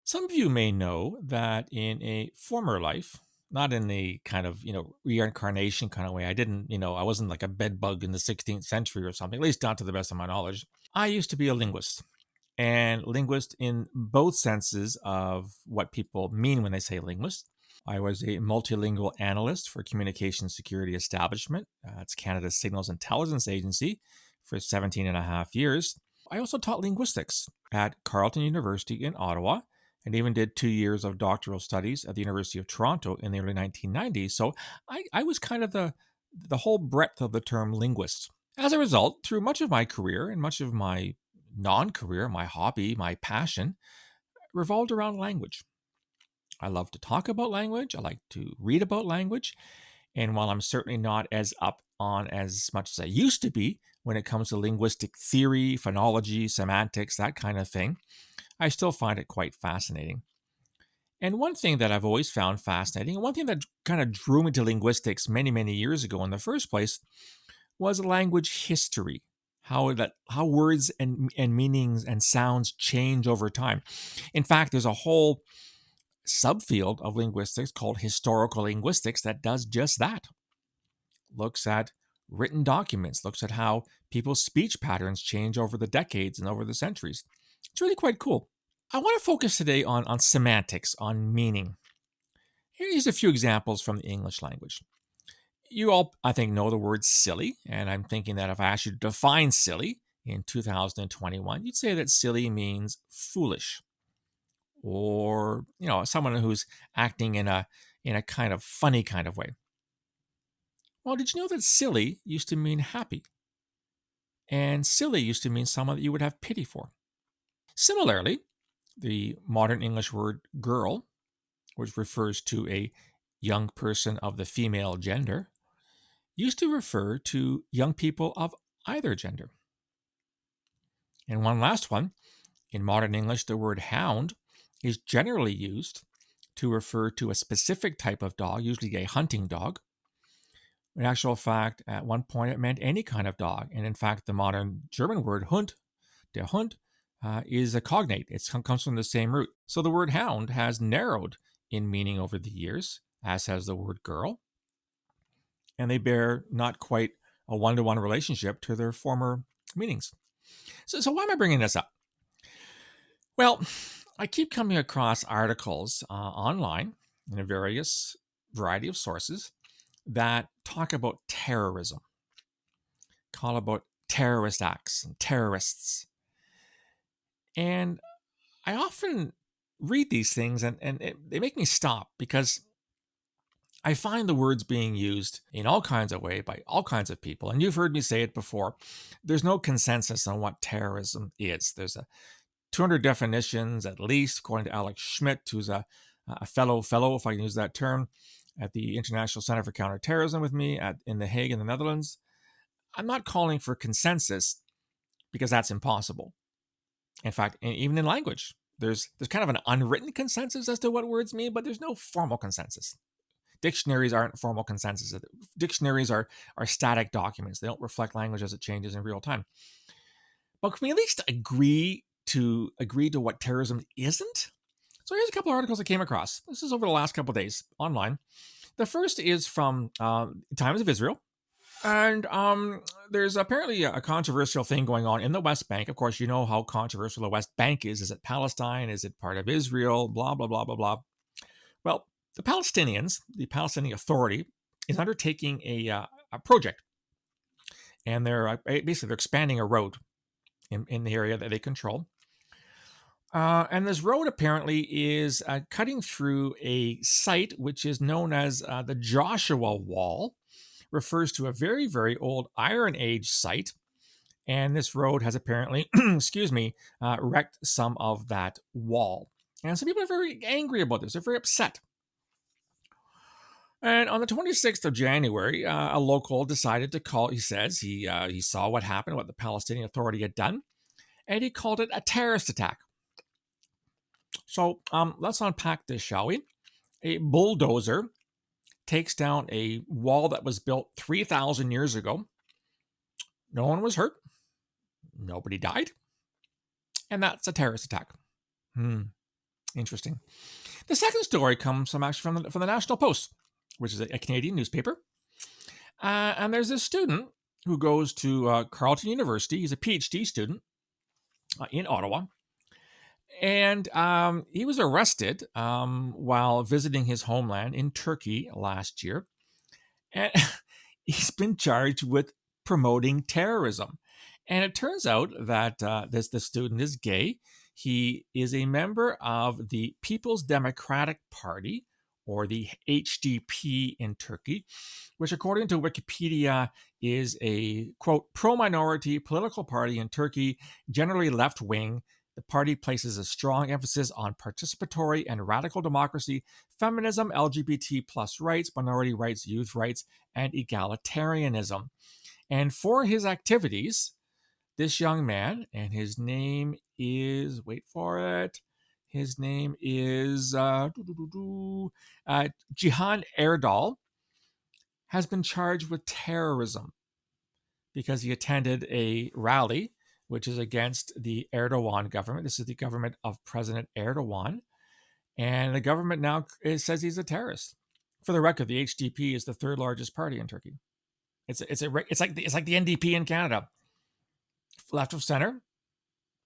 Some of you may know that in a former life, not in the kind of, reincarnation kind of way. I didn't, I wasn't like a bed bug in the 16th century or something, at least not to the best of my knowledge. I used to be a linguist, and linguist in both senses of what people mean when they say linguist. I was a multilingual analyst for Communication Security Establishment. It's Canada's Signals Intelligence Agency for 17 and a half years. I also taught linguistics at Carleton University in Ottawa and even did 2 years of doctoral studies at the University of Toronto in the early 1990s. So I was kind of the whole breadth of the term linguist. As a result, through much of my career and much of my non career, my hobby, my passion revolved around language. I love to talk about language. I like to read about language. And while I'm certainly not as up on as much as I used to be when it comes to linguistic theory, phonology, semantics, that kind of thing, I still find it quite fascinating. And one thing that I've always found fascinating, and one thing that kind of drew me to linguistics many, many years ago in the first place, was language history. How words and meanings and sounds change over time. In fact, there's a whole subfield of linguistics called historical linguistics that does just that. Looks at written documents, looks at how people's speech patterns change over the decades and over the centuries. It's really quite cool. I want to focus today on semantics, on meaning. Here's a few examples from the English language. You all, I think, know the word silly, and I'm thinking that if I asked you to define silly in 2021, you'd say that silly means foolish, or someone who's acting in a kind of funny kind of way. Well, did you know that silly used to mean happy, and silly used to mean someone that you would have pity for? Similarly, the modern English word girl, which refers to a young person of the female gender, used to refer to young people of either gender. And one last one, in modern English, the word hound is generally used to refer to a specific type of dog, usually a hunting dog. In actual fact, at one point it meant any kind of dog. And in fact, the modern German word Hund, der Hund, is a cognate. It comes from the same root. So the word hound has narrowed in meaning over the years, as has the word girl. And they bear not quite a one-to-one relationship to their former meanings. So why am I bringing this up? Well, I keep coming across articles online in a variety of sources that talk about terrorism, call about terrorist acts and terrorists. And I often read these things and they make me stop because I find the words being used in all kinds of ways by all kinds of people. And you've heard me say it before. There's no consensus on what terrorism is. There's 200 definitions at least, according to Alex Schmidt, who's a fellow, if I can use that term, at the International Center for Counterterrorism with me in The Hague in the Netherlands. I'm not calling for consensus because that's impossible. In fact, even in language, there's kind of an unwritten consensus as to what words mean, but there's no formal consensus. Dictionaries aren't formal consensus. Dictionaries are static documents. They don't reflect language as it changes in real time. But can we at least agree to what terrorism isn't? So here's a couple of articles I came across. This is over the last couple of days online. The first is from Times of Israel. And there's apparently a controversial thing going on in the West Bank. Of course, you know how controversial the West Bank is. Is it Palestine? Is it part of Israel? Blah, blah, blah, blah, blah. Well, the Palestinians, the Palestinian Authority, is undertaking a project. And they're basically expanding a road in the area that they control. And this road apparently is cutting through a site which is known as the Joshua Wall, refers to a very, very old Iron Age site. And this road has apparently, wrecked some of that wall. And some people are very angry about this. They're very upset. And on the 26th of January, a local decided to call, he says, he saw what happened, what the Palestinian Authority had done, and he called it a terrorist attack. So let's unpack this, shall we? A bulldozer takes down a wall that was built 3,000 years ago. No one was hurt. Nobody died. And that's a terrorist attack. Interesting. The second story comes from actually from the National Post, which is a Canadian newspaper. And there's this student who goes to Carleton University. He's a PhD student in Ottawa. And he was arrested while visiting his homeland in Turkey last year. And he's been charged with promoting terrorism. And it turns out that the student is gay. He is a member of the People's Democratic Party, or the HDP in Turkey, which according to Wikipedia is a, quote, pro-minority political party in Turkey, generally left-wing. The party places a strong emphasis on participatory and radical democracy, feminism, LGBT plus rights, minority rights, youth rights, and egalitarianism. And for his activities, this young man, and his name is, wait for it, his name is Jihan Erdal, has been charged with terrorism because he attended a rally which is against the Erdogan government. This is the government of President Erdogan. And the government now says he's a terrorist. For the record, the HDP is the third largest party in Turkey. It's like the NDP in Canada. Left of center,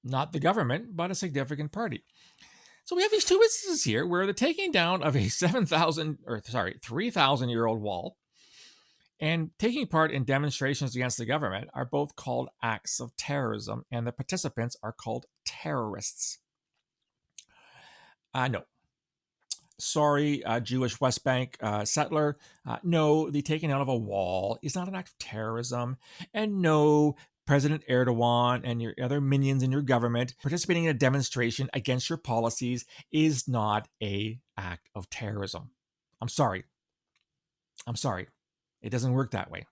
not the government, but a significant party. So we have these two instances here where the taking down of a 3,000-year-old wall and taking part in demonstrations against the government are both called acts of terrorism, and the participants are called terrorists. No. Sorry, Jewish West Bank settler. No, the taking down of a wall is not an act of terrorism. And no, President Erdogan and your other minions in your government participating in a demonstration against your policies is not an act of terrorism. I'm sorry. It doesn't work that way.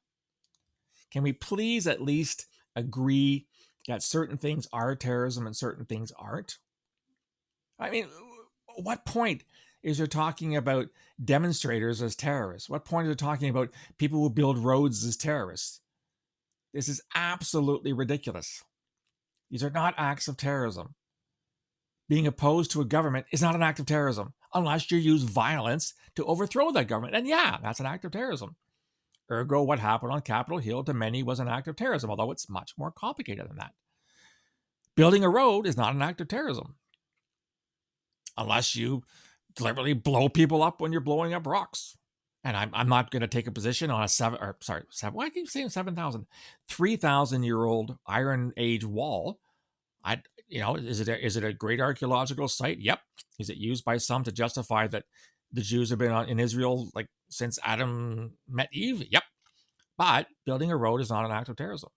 Can we please at least agree that certain things are terrorism and certain things aren't? I mean, what point is there talking about demonstrators as terrorists? What point is there talking about people who build roads as terrorists? This is absolutely ridiculous. These are not acts of terrorism. Being opposed to a government is not an act of terrorism unless you use violence to overthrow that government. And yeah, that's an act of terrorism. Ergo, what happened on Capitol Hill to many was an act of terrorism, although it's much more complicated than that. Building a road is not an act of terrorism unless you deliberately blow people up when you're blowing up rocks. And I'm not going to take a position on a 3,000-year-old Iron Age wall. Is it a great archaeological site? Yep. Is it used by some to justify that the Jews have been in Israel like since Adam met Eve? Yep. But building a road is not an act of terrorism.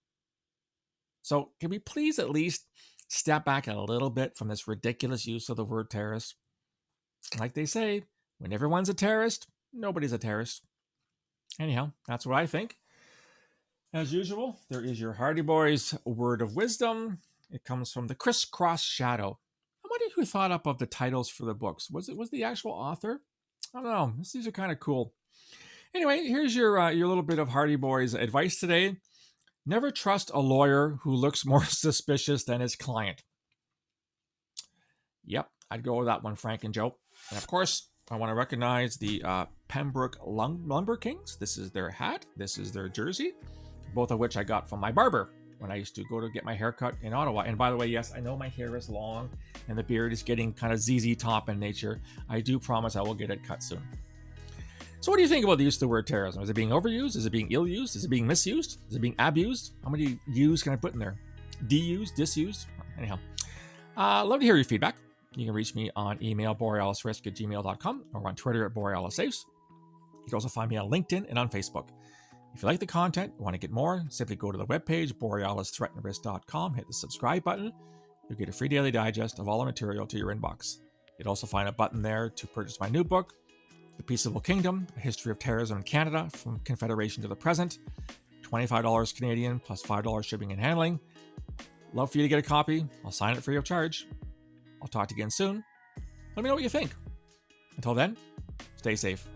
So can we please at least step back a little bit from this ridiculous use of the word terrorist? Like they say, when everyone's a terrorist, nobody's a terrorist. Anyhow, that's what I think. As usual, there is your Hardy Boys word of wisdom. It comes from the Crisscross Shadow. I wonder who thought up of the titles for the books. Was the actual author? I don't know. These are kind of cool. Anyway, here's your little bit of Hardy Boys advice today. Never trust a lawyer who looks more suspicious than his client. Yep, I'd go with that one, Frank and Joe. And of course, I want to recognize the Pembroke Lumber Kings. This is their hat. This is their jersey, both of which I got from my barber when I used to go to get my hair cut in Ottawa. And by the way, yes, I know my hair is long and the beard is getting kind of ZZ Top in nature. I do promise I will get it cut soon. So what do you think about the use of the word terrorism? Is it being overused? Is it being ill-used? Is it being misused? Is it being abused? How many U's can I put in there? De-used? Disused? Anyhow, love to hear your feedback. You can reach me on email, borealisrisk@gmail.com, or on Twitter at borealisafes. You can also find me on LinkedIn and on Facebook. If you like the content, want to get more, simply go to the webpage, borealisthreatandrisk.com, hit the subscribe button. You'll get a free daily digest of all the material to your inbox. You'll also find a button there to purchase my new book, The Peaceable Kingdom, A History of Terrorism in Canada from Confederation to the Present. $25 Canadian plus $5 shipping and handling. Love for you to get a copy. I'll sign it free of charge. I'll talk to you again soon. Let me know what you think. Until then, stay safe.